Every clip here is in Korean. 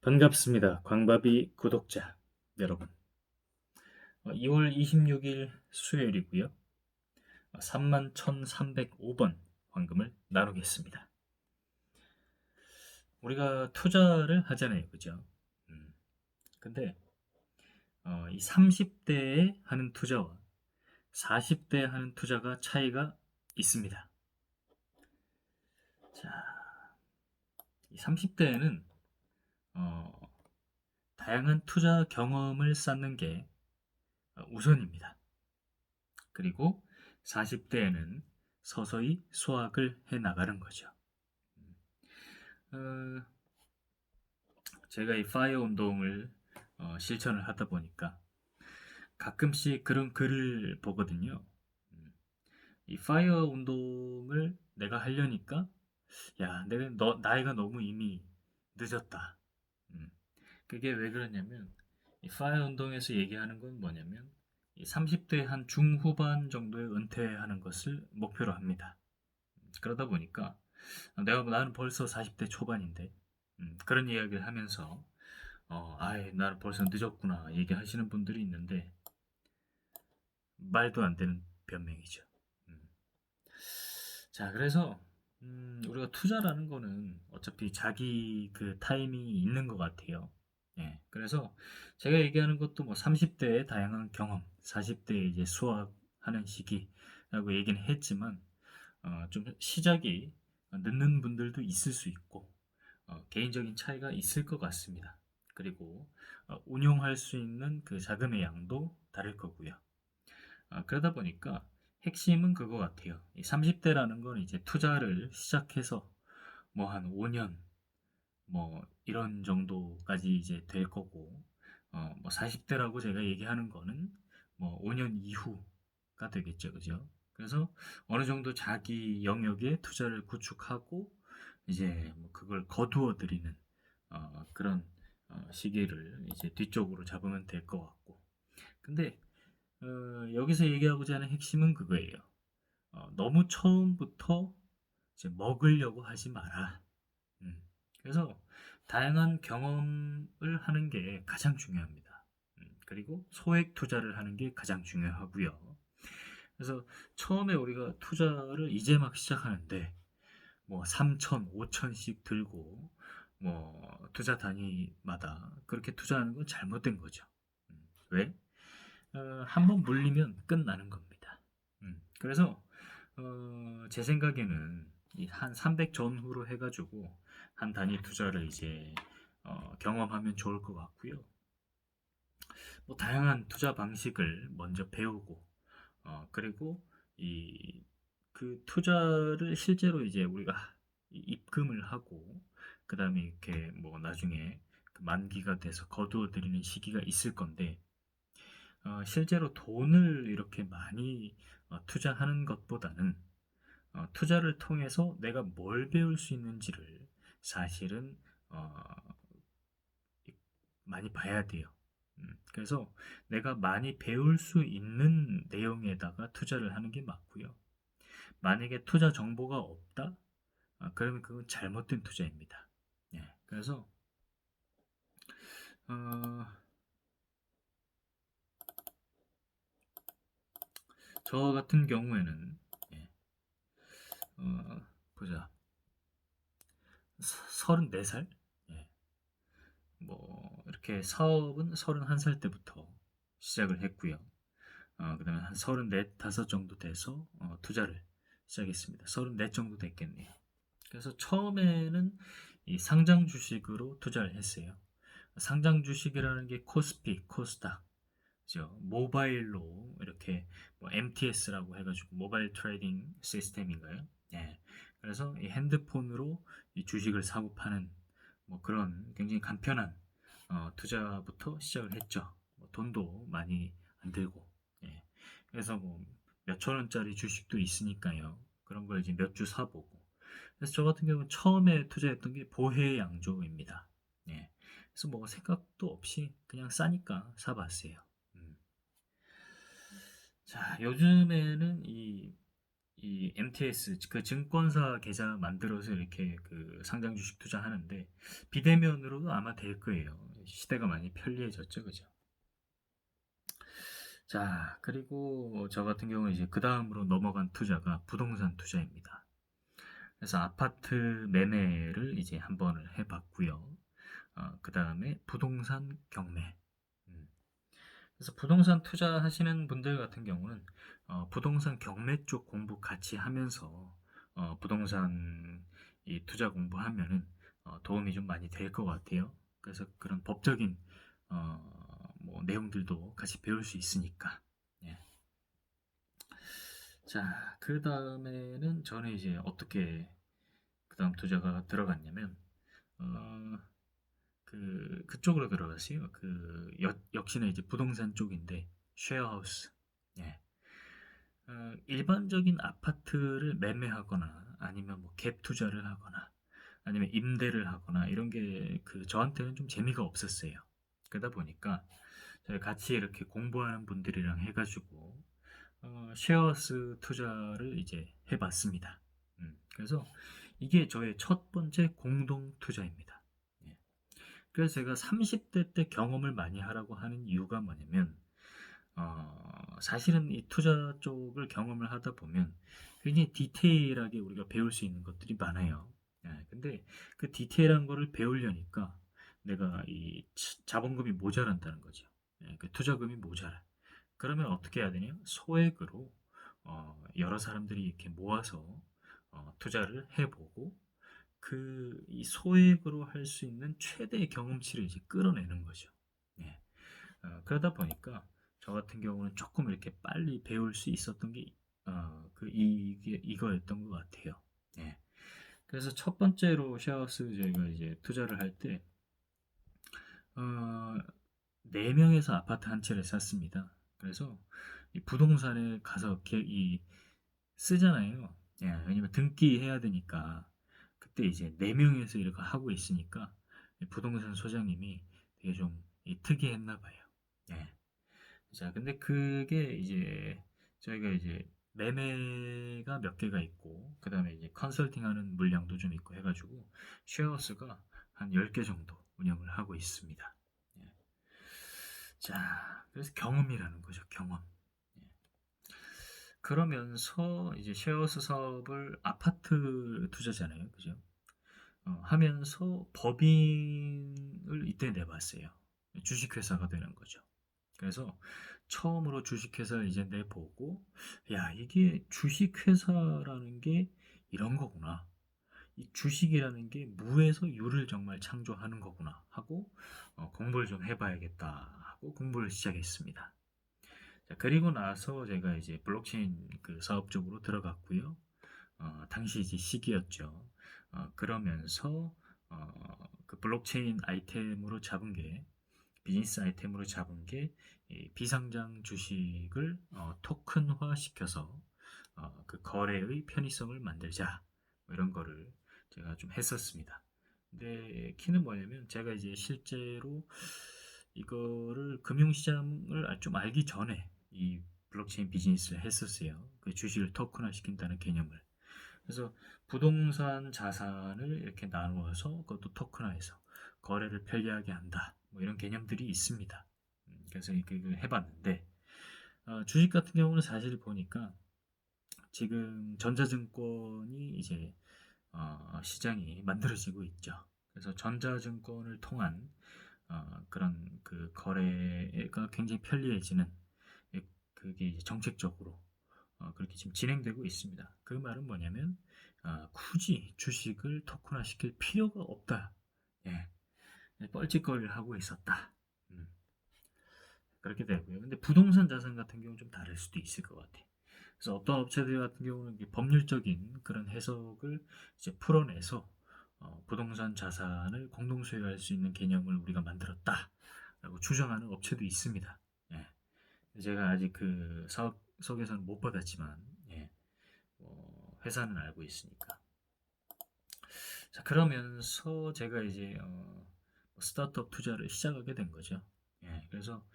반갑습니다. 광바비 구독자 여러분. 2월 26일 수요일이고요. 31,305번 황금을 나누겠습니다. 우리가 투자를 하잖아요. 그죠? 근데 이 30대에 하는 투자와 40대에 하는 투자가 차이가 있습니다. 자, 이 30대에는 다양한 투자 경험을 쌓는 게 우선입니다. 그리고 40대에는 서서히 수확을 해 나가는 거죠. 어, 제가 이 파이어 운동을 실천을 하다 보니까 가끔씩 그런 글을 보거든요. 음, 이 파이어 운동을 내가 하려니까 야, 내가 나이가 너무 이미 늦었다. 음, 그게 왜 그러냐면 이 파이어 운동에서 얘기하는 건 뭐냐면 이 30대 한 중후반 정도에 은퇴하는 것을 목표로 합니다. 그러다 보니까 나는 벌써 40대 초반인데 그런 이야기를 하면서 아예 나는 벌써 늦었구나 얘기하시는 분들이 있는데 말도 안 되는 변명이죠. 음. 자, 그래서 우리가 투자라는 거는 어차피 자기 그 타임이 있는 것 같아요. 예, 그래서 제가 얘기하는 것도 뭐 30대의 다양한 경험, 40대에 이제 수학하는 시기라고 얘기는 했지만 좀 시작이 늦는 분들도 있을 수 있고 개인적인 차이가 있을 것 같습니다. 그리고 운용할 수 있는 그 자금의 양도 다를 거고요. 그러다 보니까 핵심은 그거 같아요. 이 30대라는 건 이제 투자를 시작해서 뭐 한 5년 뭐 이런 정도까지 이제 될 거고 뭐 40대라고 제가 얘기하는 거는 뭐 5년 이후가 되겠죠. 그죠? 그래서 어느 정도 자기 영역에 투자를 구축하고 이제 뭐 그걸 거두어 들이는 그런 시기를 이제 뒤쪽으로 잡으면 될 것 같고. 근데 여기서 얘기하고자 하는 핵심은 그거예요. 너무 처음부터 이제 먹으려고 하지 마라. 음, 그래서 다양한 경험을 하는 게 가장 중요합니다. 그리고 소액 투자를 하는 게 가장 중요하고요. 그래서 처음에 우리가 투자를 이제 막 시작하는데 뭐 3천, 5천씩 들고 뭐 투자 단위마다 그렇게 투자하는 건 잘못된 거죠. 왜? 한번 물리면 끝나는 겁니다. 그래서 제 생각에는 한 300 전후로 해가지고 한 단위 투자를 이제 경험하면 좋을 것 같고요. 뭐 다양한 투자 방식을 먼저 배우고 그리고 이 그 투자를 실제로 이제 우리가 입금을 하고 그 다음에 이렇게 뭐 나중에 그 만기가 돼서 거두어 들이는 시기가 있을 건데 실제로 돈을 이렇게 많이 투자하는 것보다는 투자를 통해서 내가 뭘 배울 수 있는지를 사실은 어, 많이 봐야 돼요. 그래서 내가 많이 배울 수 있는 내용에다가 투자를 하는 게 맞고요. 만약에 투자 정보가 없다? 그러면 그건 잘못된 투자입니다. 예, 그래서 어, 저 같은 경우에는 예, 보자 34살? 예, 뭐 이렇게 사업은 31살 때부터 시작을 했고요. 그다음에 한 34, 5 정도 돼서 투자를 시작했습니다. 34 정도 됐겠네요. 그래서 처음에는 이 상장 주식으로 투자를 했어요. 상장 주식이라는 게 코스피, 코스닥, 그죠? 모바일로 이렇게 뭐 MTS라고 해가지고 모바일 트레이딩 시스템인가요? 예. 그래서 이 핸드폰으로 이 주식을 사고 파는 뭐 그런 굉장히 간편한 투자부터 시작을 했죠. 뭐 돈도 많이 안 들고. 예. 그래서 뭐 몇천 원짜리 주식도 있으니까요. 그런 걸 이제 몇 주 사보고. 그래서 저 같은 경우는 처음에 투자했던 게 보혜양조입니다. 예. 그래서 뭐 생각도 없이 그냥 싸니까 사봤어요. 음. 자, 요즘에는 이 이 MTS 그 증권사 계좌 만들어서 이렇게 그 상장 주식 투자하는데 비대면으로도 아마 될 거예요. 시대가 많이 편리해졌죠, 그죠? 자, 그리고 저 같은 경우는 이제 그 다음으로 넘어간 투자가 부동산 투자입니다. 그래서 아파트 매매를 이제 한 번을 해봤고요. 그 다음에 부동산 경매. 음. 그래서 부동산 투자하시는 분들 같은 경우는 부동산 경매 쪽 공부 같이 하면서 부동산 이 투자 공부하면은 도움이 좀 많이 될 것 같아요. 그래서 그런 법적인 뭐 내용들도 같이 배울 수 있으니까. 예. 자, 그 다음에는 저는 이제 어떻게 그 다음 투자가 들어갔냐면 어, 그쪽으로 들어갔어요. 역시나 이제 부동산 쪽인데 쉐어하우스. 예. 일반적인 아파트를 매매하거나 아니면 뭐 갭 투자를 하거나 아니면 임대를 하거나 이런 게 저한테는 좀 재미가 없었어요. 그러다 보니까 저희 같이 이렇게 공부하는 분들이랑 해가지고 쉐어하우스 투자를 이제 해봤습니다. 그래서 이게 저의 첫 번째 공동 투자입니다. 예. 그래서 제가 30대 때 경험을 많이 하라고 하는 이유가 뭐냐면 사실은 이 투자 쪽을 경험을 하다 보면 굉장히 디테일하게 우리가 배울 수 있는 것들이 많아요. 예, 근데 그 디테일한 거를 배우려니까 내가 이 자본금이 모자란다는 거죠. 예, 그 투자금이 모자라. 그러면 어떻게 해야 되냐? 소액으로 여러 사람들이 이렇게 모아서 투자를 해보고 이 소액으로 할 수 있는 최대의 경험치를 이제 끌어내는 거죠. 예. 그러다 보니까 저 같은 경우는 조금 이렇게 빨리 배울 수 있었던 게 이게 이거였던 것 같아요. 예. 그래서 첫 번째로 쉐어하우스 저희가 이제 투자를 할 때, 어, 4명에서 아파트 한 채를 샀습니다. 그래서 이 부동산에 가서 쓰잖아요. 예, 왜냐면 등기해야 되니까. 그때 이제 4명에서 이렇게 하고 있으니까 부동산 소장님이 되게 좀 특이했나 봐요. 예. 자, 근데 그게 이제 저희가 이제 매매가 몇 개가 있고, 그 다음에 이제 컨설팅 하는 물량도 좀 있고 해가지고, 쉐어스가 한 10개 정도 운영을 하고 있습니다. 예. 자, 그래서 경험이라는 거죠, 경험. 예. 그러면서 이제 쉐어스 사업을 아파트 투자잖아요, 그죠? 하면서 법인을 이때 내봤어요. 주식회사가 되는 거죠. 그래서 처음으로 주식회사를 이제 내보고, 야, 이게 주식회사라는 게 이런 거구나. 이 주식이라는 게 무에서 유를 정말 창조하는 거구나 하고 공부를 좀 해봐야겠다 하고 공부를 시작했습니다. 자, 그리고 나서 제가 이제 블록체인 사업 쪽으로 들어갔고요. 당시 이제 시기였죠. 그러면서 그 블록체인 아이템으로 잡은 게 비즈니스 아이템으로 잡은 게 비상장 주식을 토큰화 시켜서 그 거래의 편의성을 만들자 뭐 이런 거를 제가 좀 했었습니다. 근데 키는 뭐냐면 제가 이제 실제로 이거를 금융시장을 좀 알기 전에 이 블록체인 비즈니스를 했었어요. 그 주식을 토큰화 시킨다는 개념을. 그래서 부동산 자산을 이렇게 나누어서 그것도 토큰화해서 거래를 편리하게 한다. 뭐 이런 개념들이 있습니다. 그래서 이걸 해봤는데 주식 같은 경우는 사실 보니까 지금 전자증권이 이제 시장이 만들어지고 있죠. 그래서 전자증권을 통한 그런 그 거래가 굉장히 편리해지는 그게 이제 정책적으로 그렇게 지금 진행되고 있습니다. 그 말은 뭐냐면 굳이 주식을 토큰화 시킬 필요가 없다. 예, 뻘짓거리를 하고 있었다. 음, 그렇게 되고요. 근데 부동산 자산 같은 경우는 좀 다를 수도 있을 것 같아요. 그래서 어떤 업체들 같은 경우는 법률적인 그런 해석을 이제 풀어내서 부동산 자산을 공동 소유할 수 있는 개념을 우리가 만들었다라고 주장하는 업체도 있습니다. 예. 제가 아직 그 사업 속에서는 못 받았지만, 예. 회사는 알고 있으니까. 자, 그러면서 제가 이제 스타트업 투자를 시작하게 된 거죠. 예, 그래서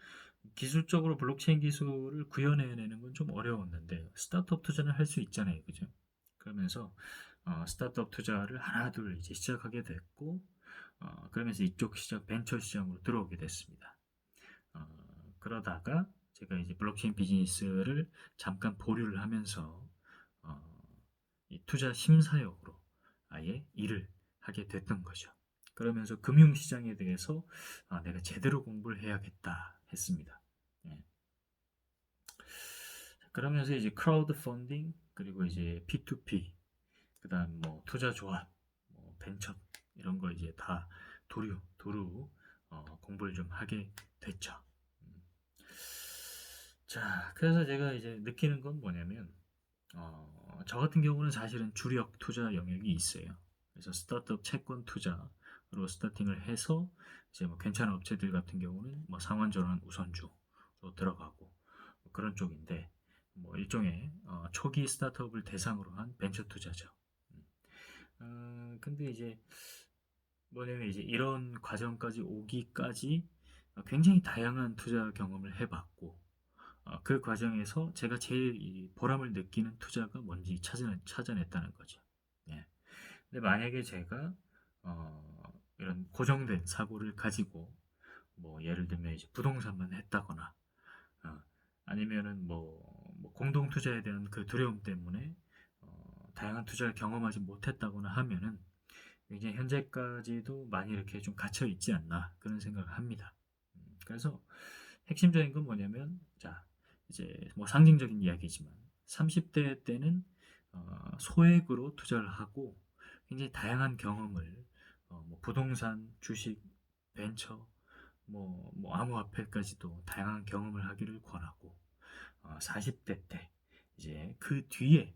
기술적으로 블록체인 기술을 구현해내는 건 좀 어려웠는데 스타트업 투자는 할 수 있잖아요, 그죠? 그러면서 스타트업 투자를 하나 둘 이제 시작하게 됐고 그러면서 이쪽 시장 벤처 시장으로 들어오게 됐습니다. 그러다가 제가 이제 블록체인 비즈니스를 잠깐 보류를 하면서 어, 이 투자 심사역으로 아예 일을 하게 됐던 거죠. 그러면서 금융시장에 대해서 내가 제대로 공부를 해야겠다 했습니다. 예. 그러면서 이제 크라우드 펀딩 그리고 이제 P2P 그다음 뭐 투자 조합, 뭐 벤처 이런 거 이제 다 도루 공부를 좀 하게 됐죠. 음. 자, 그래서 제가 이제 느끼는 건 뭐냐면 저 같은 경우는 사실은 주력 투자 영역이 있어요. 그래서 스타트업 채권 투자로 스타팅을 해서 이제 뭐 괜찮은 업체들 같은 경우는 뭐 상환전환 우선주로 들어가고 뭐 그런 쪽인데 뭐 일종의 초기 스타트업을 대상으로 한 벤처 투자죠. 음. 근데 이제 뭐냐면 이제 이런 과정까지 오기까지 굉장히 다양한 투자 경험을 해봤고 그 과정에서 제가 제일 이 보람을 느끼는 투자가 뭔지 찾아냈다는 거죠. 예. 근데 만약에 제가 이런 고정된 사고를 가지고 뭐 예를 들면 이제 부동산만 했다거나 어, 아니면은 뭐 공동 투자에 대한 그 두려움 때문에 다양한 투자를 경험하지 못했다거나 하면은 굉장히 현재까지도 많이 이렇게 좀 갇혀 있지 않나 그런 생각을 합니다. 그래서 핵심적인 건 뭐냐면 자 이제 뭐 상징적인 이야기지만 30대 때는 소액으로 투자를 하고 굉장히 다양한 경험을 뭐 부동산, 주식, 벤처, 뭐 암호화폐까지도 다양한 경험을 하기를 권하고 40대 때 이제 그 뒤에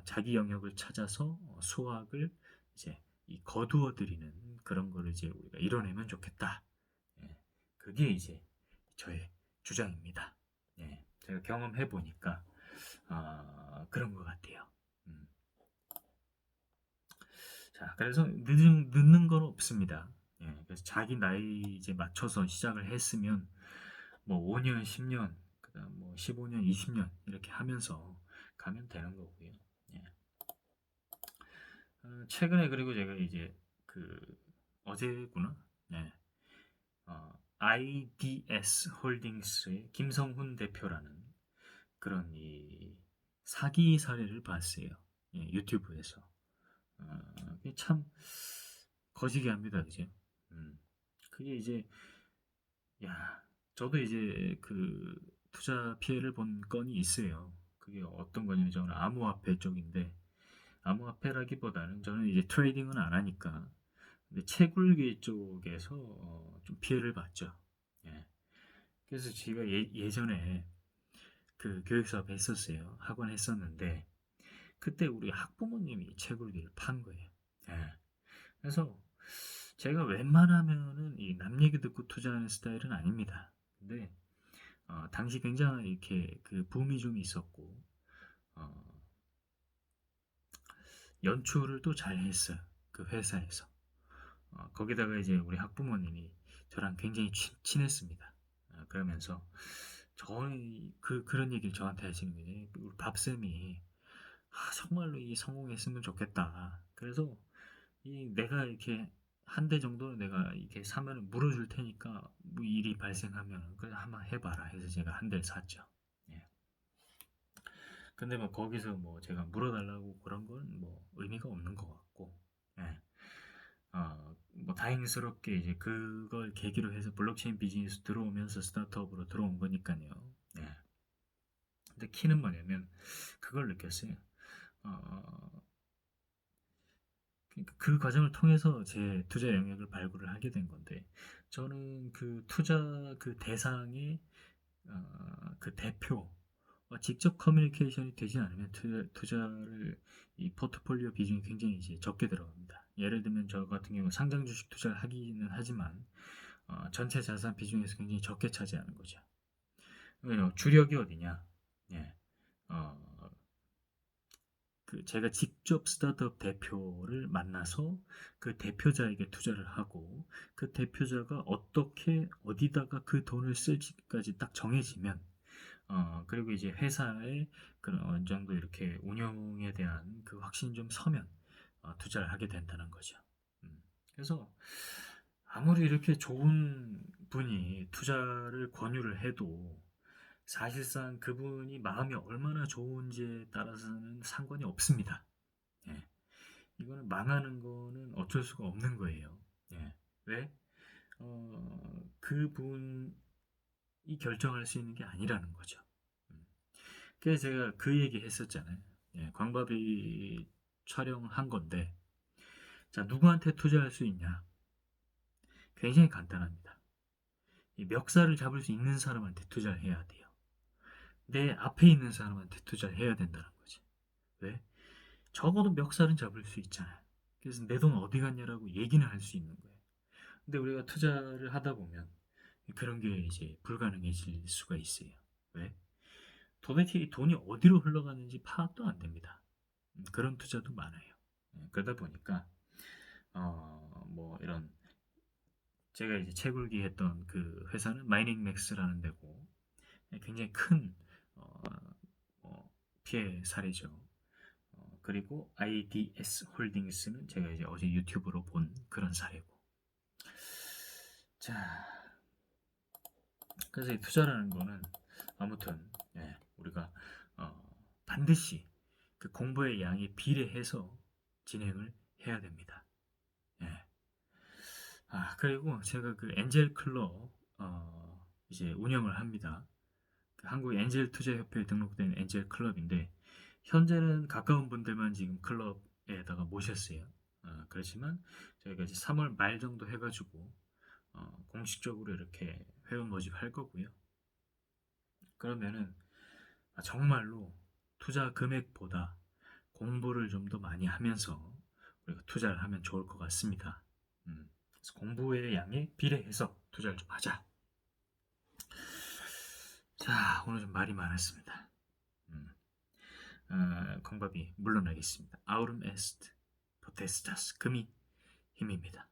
자기 영역을 찾아서 수학을 이제 이 거두어 들이는 그런 거를 이제 우리가 이뤄내면 좋겠다. 예, 그게 이제 저의 주장입니다. 예, 제가 경험해 보니까 그런 것 같아요. 음. 자, 그래서 늦는 건 없습니다. 예, 그래서 자기 나이 이제 맞춰서 시작을 했으면 뭐 5년, 10년, 그다음 뭐 15년, 20년 이렇게 하면서 가면 되는 거고요. 예. 최근에 그리고 제가 이제 그 어제구나. 네. IDS 홀딩스의 김성훈 대표라는 그런 이 사기 사례를 봤어요. 예, 유튜브에서. 그게 참 거시기 합니다. 그죠? 음. 그게 이제 야, 저도 이제 그 투자 피해를 본 건이 있어요. 그게 어떤 거냐면 저는 암호화폐 쪽인데 암호화폐라기보다는 저는 이제 트레이딩은 안 하니까 근데 채굴기 쪽에서 좀 피해를 봤죠. 예. 그래서 제가 예전에 그 교육사업 했었어요. 학원 했었는데 그때 우리 학부모님이 채굴기를 판 거예요. 예. 그래서 제가 웬만하면은 이 남 얘기 듣고 투자하는 스타일은 아닙니다. 근데 당시 굉장히 이렇게 그 붐이 좀 있었고 어, 연출을 또 잘 했어요. 그 회사에서. 거기다가 이제 우리 학부모님이 저랑 굉장히 친했습니다. 그러면서 저희 그런 얘기를 저한테 하시는 거예요. 우리 밥쌤이 정말로 이 성공했으면 좋겠다. 그래서 이 내가 이렇게 한 대 정도는 내가 이렇게 사면은 물어줄 테니까 뭐 일이 발생하면 그래 한번 해봐라 해서 제가 한 대를 샀죠. 예. 근데 뭐 거기서 뭐 제가 물어달라고 그런 건 뭐 의미가 없는 것 같고, 예. 뭐 다행스럽게 이제 그걸 계기로 해서 블록체인 비즈니스 들어오면서 스타트업으로 들어온 거니까요. 예. 근데 키는 뭐냐면 그걸 느꼈어요. 어, 그러니까 그 과정을 통해서 제 투자 영역을 발굴을 하게 된 건데 저는 그 투자 그 대상의 그 대표와 직접 커뮤니케이션이 되지 않으면 투자를 이 포트폴리오 비중이 굉장히 이제 적게 들어갑니다. 예를 들면 저 같은 경우 상장 주식 투자를 하기는 하지만 전체 자산 비중에서 굉장히 적게 차지하는 거죠. 왜요? 주력이 어디냐? 예. 어, 제가 직접 스타트업 대표를 만나서 그 대표자에게 투자를 하고 그 대표자가 어떻게 어디다가 그 돈을 쓸지까지 딱 정해지면 그리고 이제 회사의 그런 어느 정도 이렇게 운영에 대한 그 확신이 좀 서면 투자를 하게 된다는 거죠. 그래서 아무리 이렇게 좋은 분이 투자를 권유를 해도 사실상 그분이 마음이 얼마나 좋은지에 따라서는 상관이 없습니다. 예. 이거는 망하는 거는 어쩔 수가 없는 거예요. 예. 왜? 그분이 결정할 수 있는 게 아니라는 거죠. 음. 그래서 제가 그 얘기 했었잖아요. 예, 광밥이 촬영한 건데, 자, 누구한테 투자할 수 있냐? 굉장히 간단합니다. 이 멱살을 잡을 수 있는 사람한테 투자를 해야 돼요. 내 앞에 있는 사람한테 투자를 해야 된다는 거지. 왜? 적어도 멱살은 잡을 수 있잖아요. 그래서 내 돈 어디 갔냐라고 얘기는 할 수 있는 거예요. 근데 우리가 투자를 하다 보면 그런 게 이제 불가능해질 수가 있어요. 왜? 도대체 이 돈이 어디로 흘러가는지 파악도 안 됩니다. 그런 투자도 많아요. 그러다 보니까 뭐 이런 제가 이제 채굴기 했던 그 회사는 마이닝맥스라는 데고 굉장히 큰 어, 피해 사례죠. 그리고 IDS 홀딩스는 제가 이제 어제 유튜브로 본 그런 사례고. 자, 그래서 이 투자라는 거는 아무튼 우리가 반드시 그 공부의 양에 비례해서 진행을 해야 됩니다. 예. 그리고 제가 그 엔젤 클럽 이제 운영을 합니다. 그 한국 엔젤 투자협회에 등록된 엔젤 클럽인데 현재는 가까운 분들만 지금 클럽에다가 모셨어요. 그렇지만 저희가 이제 3월 말 정도 해가지고 공식적으로 이렇게 회원 모집할 거고요. 그러면은 정말로 투자 금액보다 공부를 좀 더 많이 하면서 우리가 투자를 하면 좋을 것 같습니다. 그래서 공부의 양에 비례해서 투자를 좀 하자. 자, 오늘 좀 말이 많았습니다. 광밥이 물러나겠습니다. 아우름 에스트 포테스타스 금이 힘입니다.